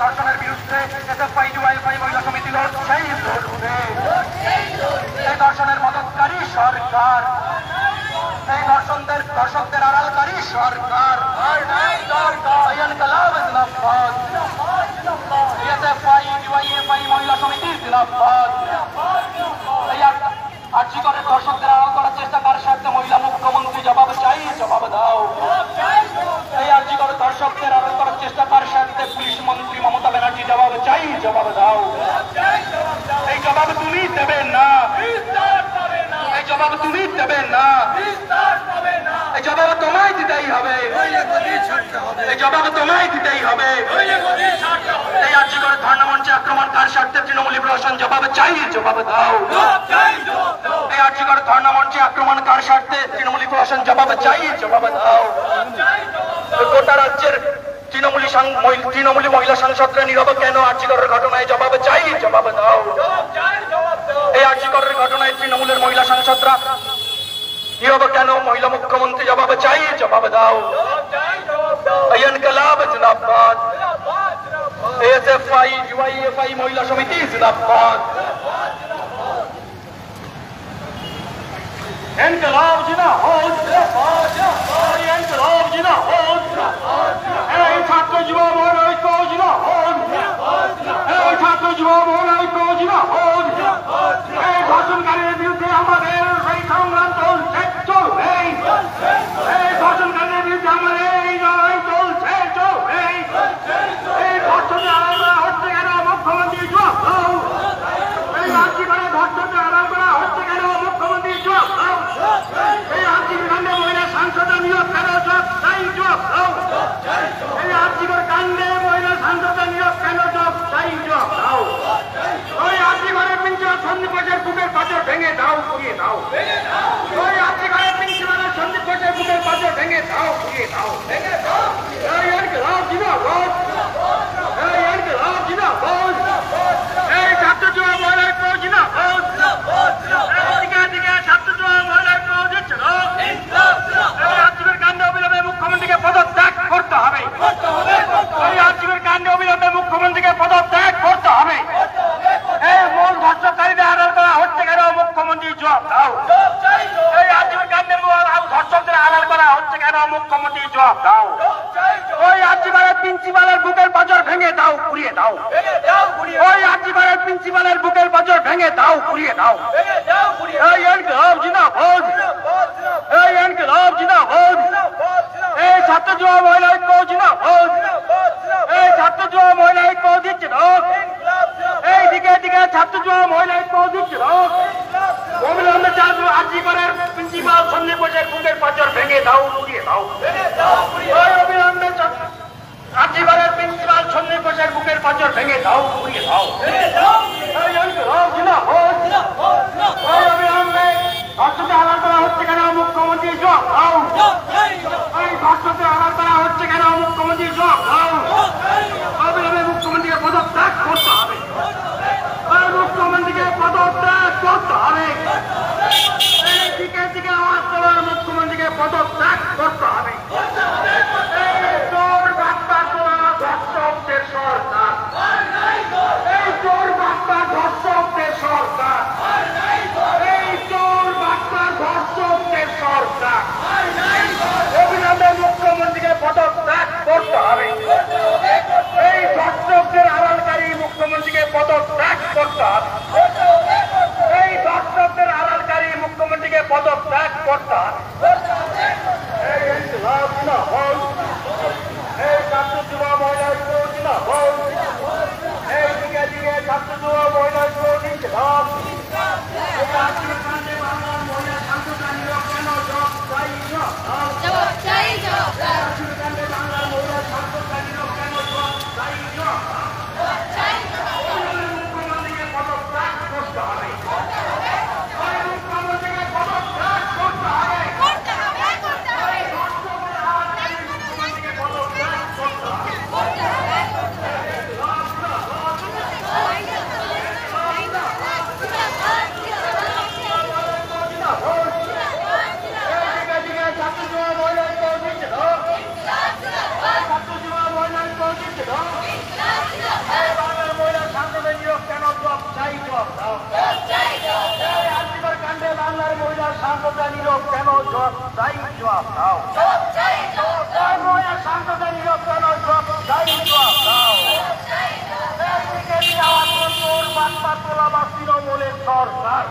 ধর্ষণের বিরুদ্ধে SFI DYFI মহিলা সমিতি সেই লড়বে। এই ধর্ষণের মদতকারী সরকার, এই ধর্ষকদের আড়ালকারী সরকার, ইনকলাব জিন্দাবাদ, এসএফআই ডিওয়াইএফআই মহিলা সমিতি জিন্দাবাদ। এই আর্যিকরের ধর্ষকদের আড়াল করার চেষ্টা কার স্বার্থে? মহিলা মুখ্যমন্ত্রী জবাব চাই, জবাব দাও। এই আর্যিকরের ধর্ষকদের আড়াল করার চেষ্টা কার স্বার্থে? পুলিশ মন্ত্রী মমতা ব্যানার্জি জবাব চাই, জবাব দাও। এই জবাব তুমি দেবে না, এই জবাব তুমি দেবে না, এই জবাব তোমায় দিতেই হবে, এই জবাব তোমায় দিতেই হবে। এই আর্যিকরের ধর্ণা মঞ্চে আক্রমণ কার স্বার্থে? তৃণমূলী প্রশাসন জবাব চাই, জবাব দাও। এই আর্যিকরের ধর্ণা মঞ্চে আক্রমণ কার স্বার্থে? তৃণমূলী প্রশাসন জবাব চাই, জবাব দাও। গোটা রাজ্যের তৃণমূলী মহিলা সাংসদরা নীরব কেন? আর্যিকরের ঘটনায় জবাব চাই, জবাব দাও। এই আর্যিকরের ঘটনায় তৃণমূলের মহিলা সাংসদরা নীরব কেন? মহিলা মুখ্যমন্ত্রী জবাব চাই, জবাব দাও। ইনকলাব জিন্দাবাদ, এসএফআই ডিওয়াইএফআই মহিলা সমিতি জিন্দাবাদ। ইনকলাব জিন্দাবাদ, ইনকলাব জিন্দাবাদ। এই ছাত্র যুব মহল ঐক্য জিন্দাবাদ, এই ছাত্র যুব মহল ঐক্য জিন্দাবাদ। এই ধর্ষণকারীর বিরুদ্ধে আমাদের এই সংগ্রাম চলছে, চলবে। এই ধর্ষণকারীর বিরুদ্ধে আমাদের এই লড়াই চলছে, চলবে। এই ধর্ষণে আড়াল করা হচ্ছে কেন? মুখ্যমন্ত্রী জবাব দাও। এই রাজ্যে করে ধর্ষণে আড়াল করা হচ্ছে কেন? মুখ্যমন্ত্রী জবাব দাও। এই আর্থিক কাণ্ডে মহিলা সাংসদ নিয়োগ কেন? জবাব চাই, জবাব দাও। এই আর্থিক কাণ্ডে মহিলা সাংসদ নিয়োগ কেন? জবাব চাই, জবাব দাও। ওই আর্থিকের প্রিন্সিপাল সন্দীপ ঘোষের বুকের পাথর ভেঙে দাও, পুড়িয়ে দাও। ওই আর্থিকের প্রিন্সিপালের সন্দীপ ঘোষের বুকের পাথর ভেঙে দাও, পুড়িয়ে দাও। এই ইনকলাব জিন্দাবাদ, এই ইনকলাব জিন্দাবাদ। এই ছাত্র যুব মহিলা ঐক্য জিন্দাবাদ, দিকে দিকে ছাত্র যুব মহিলা ঐক্য দিচ্ছে না। এই আর্থিকের কাণ্ডে অবিলম্বে মুখ্যমন্ত্রীকে পদত্যাগ করতে হবে। এই আর্থিকের কাণ্ডে অবিলম্বে মুখ্যমন্ত্রীকে পদত্যাগ করতে হবে। এই মূল ধর্ষণকারীদের আড়াল করা হচ্ছে কেন? মুখ্যমন্ত্রী জবাব দাও। এই আর্থিক কাণ্ডে ধর্ষকদের আড়াল করা হচ্ছে কেন? মুখ্যমন্ত্রী জবাব দাও। ওই আর্থিকের প্রিন্সিপালের বুকের পাঁজর ভেঙে দাও, পুড়িয়ে দাও। ওই আর্থিকের প্রিন্সিপালের বুকের পাঁজর ভেঙে দাও, পুড়িয়ে দাও। এই ইনকলাব জিন্দাবাদ, এই ইনকলাব জিন্দাবাদ। এই ছাত্র যুব মহিলা ঐক্য জিন্দাবাদ, এই ছাত্র যুব মহিলা ঐক্য দিচ্ছে না। এই দিকে দিকে ছাত্র যুব মহিলা ঐক্য দিচ্ছে না। অবিলম্বে আর্যিকরের প্রিন্সিপাল সন্দীপ ঘোষের বুকের পাঁজর ভেঙে দাও, পুড়িয়ে দাও। ওই অবিলম্বে আর্যিকরের প্রিন্সিপাল সন্দীপ ঘোষের বুকের পাঁজর ভেঙে দাও, পুড়িয়ে দাও। এই ইনকলাব জিন্দাবাদ, ওই অবিলম্বে ধর্ষকদের আড়াল করা হচ্ছে কেন? মুখ্যমন্ত্রী জবাব দাও। এই ধর্ষকদের আড়াল করা হচ্ছে কেন? মুখ্যমন্ত্রী জবাব দাও। অবিলম্বে মুখ্যমন্ত্রীকে পদত্যাগ করতে হবে, মুখ্যমন্ত্রীকে পদত্যাগ করতে হবে। এই দিকে দিকে আওয়াজ তোলা, মুখ্যমন্ত্রীকে পদত্যাগ করতে হবে। এই জোর বার্তা তোলা ধর্ষকদের সরকার, এই জোর শান্ততা নীরব কেন? জবাব চাই, জবাব দাও। শান্ততা নীরব কেন? জবাব চাই, জবাব দাও। তৃণমূলের সরকার,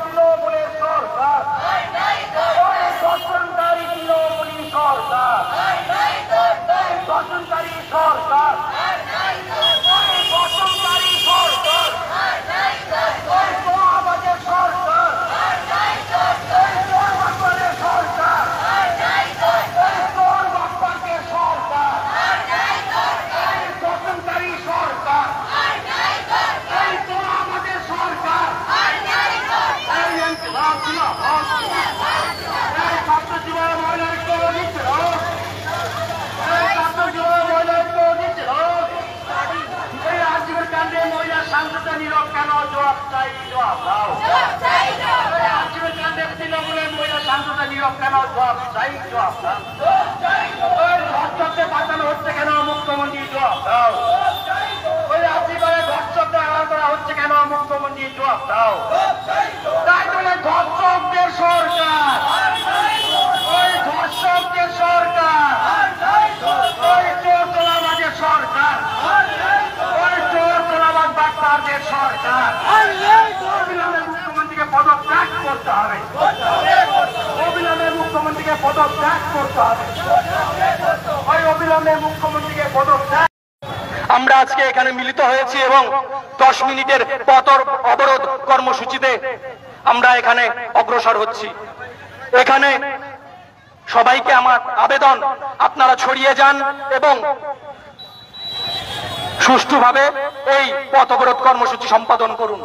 তৃণমূলের সরকার, দর্শনকারী তৃণমূলী সরকার, দর্শনকারী সরকার, দর্শনকারী সরকার, আমাদের সরকার, সরকার, সরকার, দর্শনকারী সরকার, আমাদের সরকার, ছাত্র জীবন মহিলার দিচ্ছে ছাত্র জীবন মহিলার দিচ্ছে এই রাজীবের কাণ্ডে মহিলার শান্ততা নীরব কেন? জবাব চাই, জবাব দাও। রাজীবের কাণ্ডে তৃণমূলের মহিলার শান্ততা নীরব কেন? জবাব চাই, জবাব দাও। ধর্ষককে বাঁচানো হচ্ছে কেন? মুখ্যমন্ত্রী জবাব দাও। ওই রাজীবের ধর্ষককে আড়াল করা হচ্ছে কেন? মুখ্যমন্ত্রী জবাব দাও। তাই বলে ধর্ষকদের সরকার, ওই ধর্ষকদের সরকার, ওই চোর তোলাবাজের সরকার, ওই চোর তোলাবাজ ডাক্তারদের সরকার। অবিলম্বে মুখ্যমন্ত্রীকে পদত্যাগ করতে হবে, অবিলম্বে মুখ্যমন্ত্রীকে পদত্যাগ করতে হবে, ওই অবিলম্বে মুখ্যমন্ত্রীকে পদত্যাগ। আমরা আজকে এখানে মিলিত হয়েছি এবং 10 মিনিটের পথ অবরোধ কর্মসূচিতে আমরা এখানে অগ্রসর হচ্ছি। এখানে সবাইকে আমার আবেদন, আপনারা ছড়িয়ে যান এবং সুষ্ঠুভাবে এই পথ অবরোধ কর্মসূচি সম্পাদন করুন।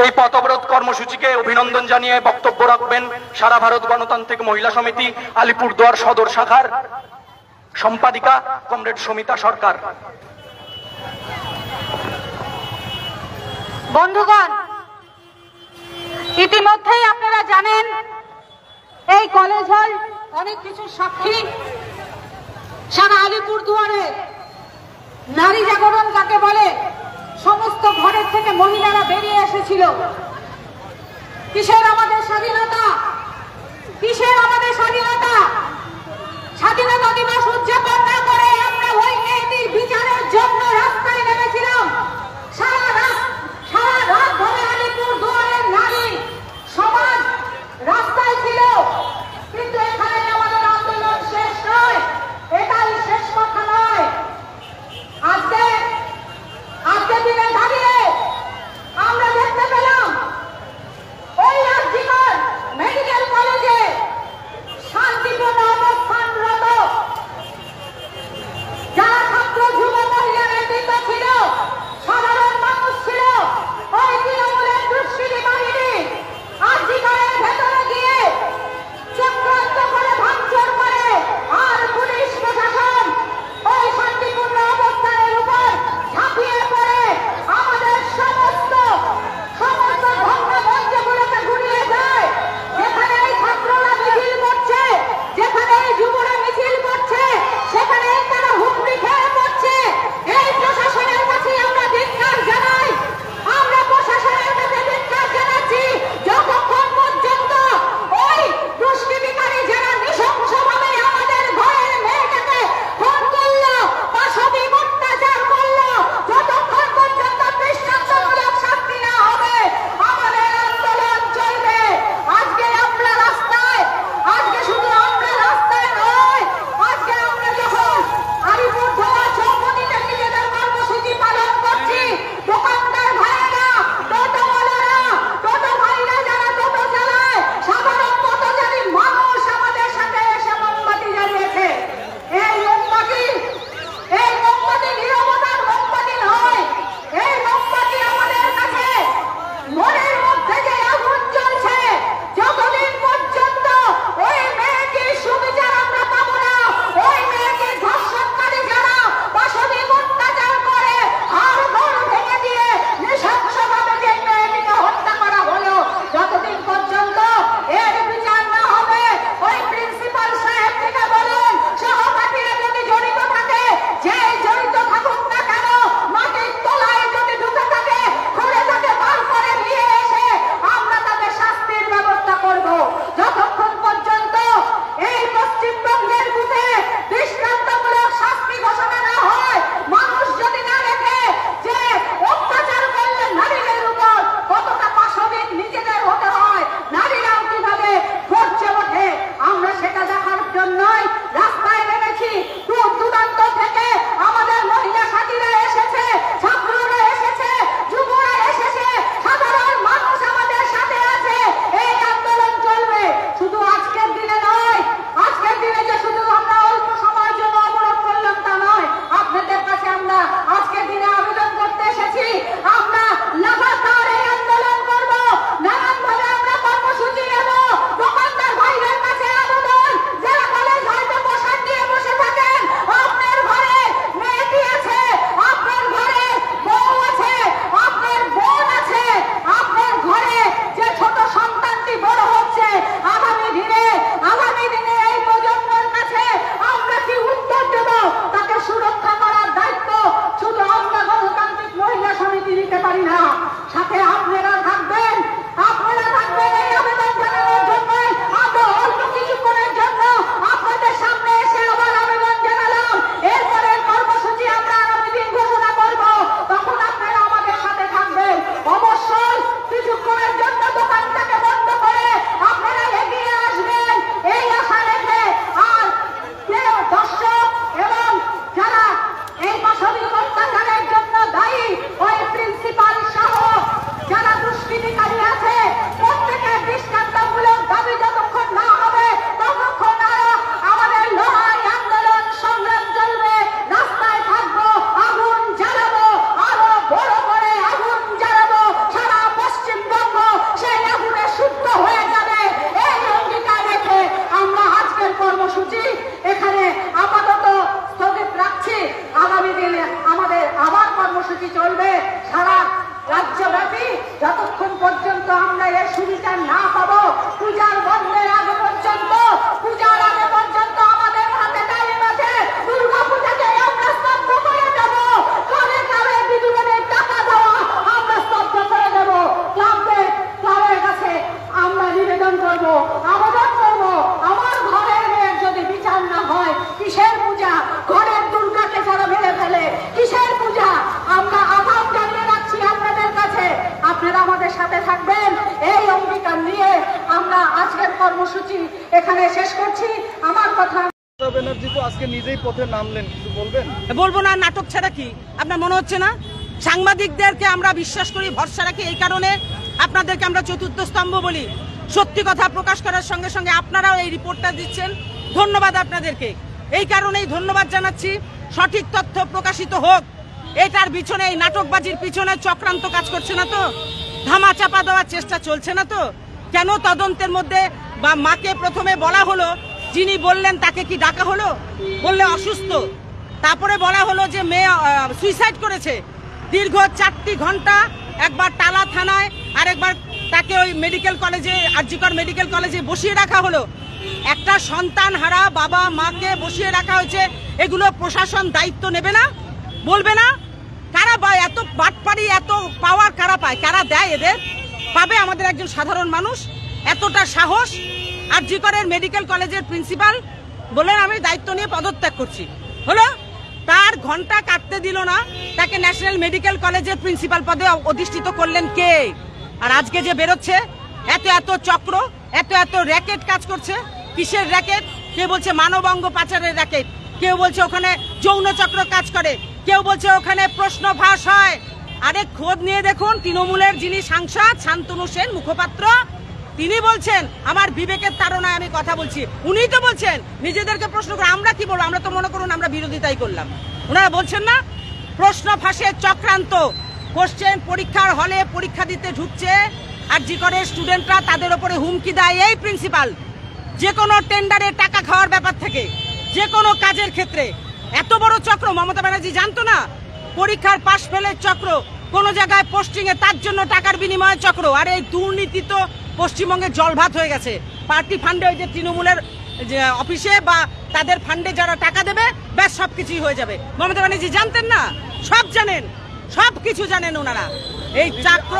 এই পথ অবরোধ কর্মসূচিকে অভিনন্দন জানিয়ে বক্তব্য রাখবেন সারা ভারত গণতান্ত্রিক মহিলা সমিতি আলিপুরদুয়ার সদর শাখার সম্পাদিকা কমরেড সমিতা সরকার। বন্ধুগণ, ইতিমধ্যেই আপনারা জানেন এই কলেজ হল অনেক কিছু সাক্ষী। সারা আলিপুরদুয়ারে নারী জাগরণ কাকে বলে, সমস্ত ঘরের থেকে মহিলারা বেরিয়ে এসেছিল। কিসের আমাদের স্বাধীনতা, কিসের আমাদের স্বাধীনতা? স্বাধীনতা দিবস উদযাপন না করে আমরা ওই মেয়েটির বিচারের জন্য রাস্তায় নেমেছিলাম। সারা রাত ধরে আলিপুরদুয়ারের নারী সমাজ রাস্তায় ছিল। কিন্তু এখানে আমাদের আন্দোলন শেষ নয়, এটাই শেষ কথা নয়। আজকে দিনে দাঁড়িয়ে আমরা দেখতে পেলাম ওই রাজ্যিকর মেডিকেল কলেজে সুবিচার না পাবো, পূজার বন্ধের আগে পর্যন্ত, পূজার আগে পর্যন্ত আমাদের হাতে টাইম আছে। দুর্গা পূজাকে আমরা স্তব্ধ করে দেব। কারে কারে বিদ্যুতের টাকা দেওয়া আমরা স্তব্ধ করে দেব। ক্লাবের কাছে আমরা নিবেদন করব, আবেদন করব, আমার ঘরের মেয়ের যদি বিচার না হয়, কিসের পূজা? ঘরের দুর্গাকে যারা মেরে ফেলে, কিসের পূজা? আমরা আহ্বান জানিয়ে রাখছি আপনাদের কাছে, আপনারা আমাদের সাথে থাকবেন। এই অঙ্গীকার নিয়ে আমরা আজকের কর্মসূচি এখানে শেষ করছি। আমার কথা ব্যানার্জি তো আজকে নিজেই পথে নামলেন, কিছু বলবেন? বলবো না, নাটক ছাড়া কি আপনার মনে হচ্ছে না? সাংবাদিকদেরকে আমরা বিশ্বাস করি, ভরসা রাখি, এই কারণে আপনাদেরকে আমরা চতুর্থ স্তম্ভ বলি। সত্যি কথা প্রকাশ করার সঙ্গে সঙ্গে আপনারাও এই রিপোর্টটা দিচ্ছেন, ধন্যবাদ আপনাদেরকে। এই কারণেই ধন্যবাদ জানাচ্ছি, সঠিক তথ্য প্রকাশিত হোক। এটার পিছনে, এই নাটকবাজির পিছনে চক্রান্ত কাজ করছে না তো? ধামা চাপা দেওয়ার চেষ্টা চলছে না তো? কেন তদন্তের মধ্যে বা মাকে প্রথমে বলা হলো, যিনি বললেন তাকে কি ডাকা হলো? বললে অসুস্থ। তারপরে বলা হলো যে মেয়ে সুইসাইড করেছে। দীর্ঘ 4টি ঘন্টা একবার টালা থানায়, আর একবার তাকে ওই মেডিকেল কলেজে, আরজিকর মেডিকেল কলেজে বসিয়ে রাখা হলো। একটা সন্তান হারা বাবা মাকে বসিয়ে রাখা হয়েছে, এগুলো প্রশাসন দায়িত্ব নেবে না? বলবে না? কারা পায় এত বাটপাড়ি, এত পাওয়ার কারা পায়? কারা দেয় এদের? পাবে আমাদের একজন সাধারণ মানুষ এতটা সাহস? আরজিকরের মেডিকেল কলেজের প্রিন্সিপাল বলেন আমি দায়িত্ব নিয়ে পদত্যাগ করছি, হলো? তার ঘন্টা কাটতে দিল না, তাকে ন্যাশনাল মেডিকেল কলেজের প্রিন্সিপাল পদে অধিষ্ঠিত করলেন কে? আর আজকে যে বেরোচ্ছে এত এত চক্র, এত এত র্যাকেট কাজ করছে। কিসের র্যাকেট? কেউ বলছে মানবাঙ্গ পাচারের র্যাকেট, কেউ বলছে ওখানে যৌন চক্র কাজ করে, কেউ বলছে ওখানে প্রশ্ন ফাঁস হয়। আরে খোঁজ নিয়ে দেখুন, তৃণমূলের যিনি সাংসদ শান্তনু সেন মুখপাত্র, তিনি বলছেন আমার বিবেকের তাড়নায় আমি কথা বলছি। উনিই তো বলছেন, নিজেদেরকে প্রশ্ন করে আমরা কি বলবো? আমরা তো মনে করুন আমরা বিরোধিতাই করলাম। ওনারা বলছেন না প্রশ্ন ফাঁসের চক্রান্ত কোশ্চেন, পরীক্ষার হলে পরীক্ষা দিতে ঢুকছে আরজিকরের স্টুডেন্টরা, তাদের উপরে হুমকি দেয় এই প্রিন্সিপাল। যে কোনো টেন্ডারে টাকা খাওয়ার ব্যাপার থেকে, যে কোনো কাজের ক্ষেত্রে এত বড় চক্র মমতা ব্যানার্জি জানতো না? পরীক্ষার পাশ ফেলে চক্র, কোন জায়গায় পোস্টিং এ তার জন্য টাকার বিনিময়ে চক্র। আর এই দুর্নীতি তো পশ্চিমবঙ্গে জলভাত হয়ে গেছে। পার্টি ফান্ডে ওই যে তৃণমূলের অফিসে বা তাদের ফান্ডে যারা টাকা দেবে, ব্যাস সবকিছুই হয়ে যাবে। মমতা ব্যানার্জি জানতেন না? সব জানেন, সব কিছু জানেন ওনারা। এই চক্র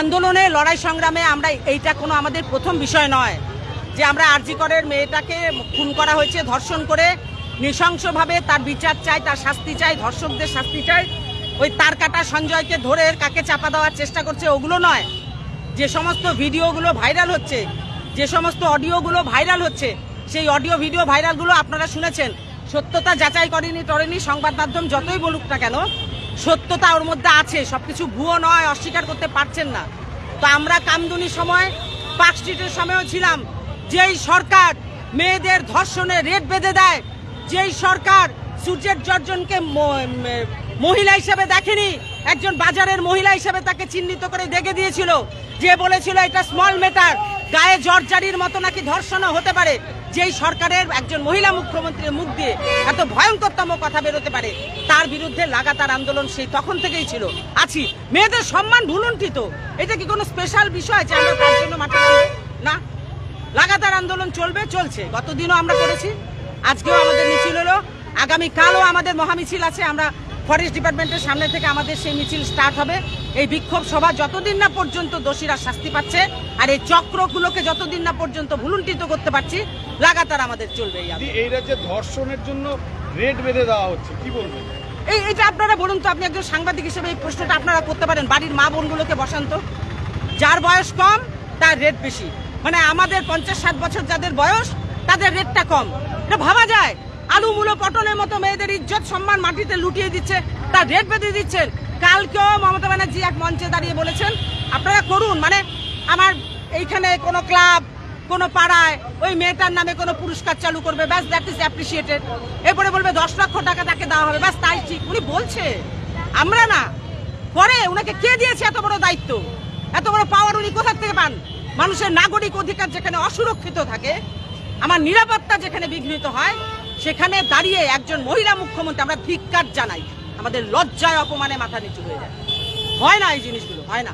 আন্দোলনে, লড়াই সংগ্রামে আমরা, এইটা কোনো আমাদের প্রথম বিষয় নয় যে আমরা আরজিকরের মেয়েটাকে খুন করা হয়েছে ধর্ষণ করে, নৃশংসভাবে তার বিচার চাই, তার শাস্তি চাই, ধর্ষকদের শাস্তি চাই। ওই তার কাটা সঞ্জয়কে ধরে কাকে চাপা দেওয়ার চেষ্টা করছে ওগুলো নয়। যে সমস্ত ভিডিওগুলো ভাইরাল হচ্ছে, যে সমস্ত অডিওগুলো ভাইরাল হচ্ছে, সেই অডিও ভিডিও ভাইরালগুলো আপনারা শুনেছেন। সত্যতা যাচাই করেনি সংবাদ মাধ্যম যতই বলুক না কেন, সত্যতা ওর মধ্যে আছে, সবকিছু ভুয়ো নয়, অস্বীকার করতে পারছেন না। তো আমরা কামদুনির সময়, পার্ক স্ট্রিটের সময়ও ছিলাম। যেই সরকার মেয়েদের ধর্ষণে রেট বেঁধে দেয়, যেই সরকার সূর্যের জর্জনকে মহিলা হিসেবে দেখেনি, একজন বাজারের মহিলা হিসেবে তাকে চিহ্নিত করে দেখে দিয়েছিল, যে বলেছিল এটা স্মল ম্যাটার, গায়ে জর্জারির মতো নাকি ধর্ষণও হতে পারে। যেই সরকারের একজন মহিলা মুখ্যমন্ত্রীর মুখ দিয়ে এত ভয়ঙ্করতম কথা বেরোতে পারে, তার বিরুদ্ধে লাগাতার আন্দোলন সেই তখন থেকেই ছিল, আছি। মেয়েদের সম্মান ভুলুণ্ঠিত, এটা কি কোনো স্পেশাল বিষয় যে আমরা তার জন্য মাঠে না? লাগাতার আন্দোলন চলবে, চলছে। গতদিনও আমরা করেছি, আজকেও আমাদের মিছিল হলো, আগামীকালও আমাদের মহামিছিল আছে। আমরা ফরেস্ট ডিপার্টমেন্টের সামনে থেকে আমাদের সেই মিছিল স্টার্ট হবে। এই বিক্ষোভ সভা যতদিন না পর্যন্ত দোষীরা শাস্তি পাচ্ছে, আর এই চক্রগুলোকে যতদিন না পর্যন্ত ভুলুণ্ঠিত করতে পারছি, লাগাতার আমাদের চলবে। এই রাজ্যে ধর্ষণের জন্য রেট বেঁধে দেওয়া হচ্ছে, কি বলবেন? এটা আপনারা বলুন তো, আপনি একজন সাংবাদিক হিসেবে এই প্রশ্নটা আপনারা করতে পারেন। বাড়ির মা বোনগুলোকে বসান তো, যার বয়স কম তার রেট বেশি। মানে আমাদের 50-60 বছর যাদের বয়স, তাদের রেটটা কম। এটা ভাবা যায়? আলু মূলো পটলের মতো মেয়েদের ইজ্জত সম্মান মাটিতে লুটিয়ে দিচ্ছে, তার রেট বেঁধে দিচ্ছেন। কালকেও মমতা ব্যানার্জি এক মঞ্চে দাঁড়িয়ে বলেছেন আপনারা করুন, মানে আমার এইখানে কোনো ক্লাব, কোনো পাড়ায় ওই মেয়েটার নামে কোনো পুরস্কার চালু করবে, ব্যাস দ্যাট ইজ অ্যাপ্রিসিয়েটেড। এরপরে বলবে 10 লক্ষ টাকা তাকে দেওয়া হবে, ব্যাস তাই ঠিক। উনি বলছে, আমরা না। পরে উনাকে কে দিয়েছে এত বড় দায়িত্ব, এত বড় পাওয়ার? উনি কোথা থেকে পান? মানুষের নাগরিক অধিকার যেখানে অসুরক্ষিত থাকে, আমার নিরাপত্তা যেখানে বিঘ্নিত হয়, সেখানে দাঁড়িয়ে একজন মহিলা মুখ্যমন্ত্রী, আমরা ধিক্কার জানাই। আমাদের লজ্জায় অপমানে মাথা নিচু হয়ে যায়। হয় না, এই জিনিসগুলো হয় না।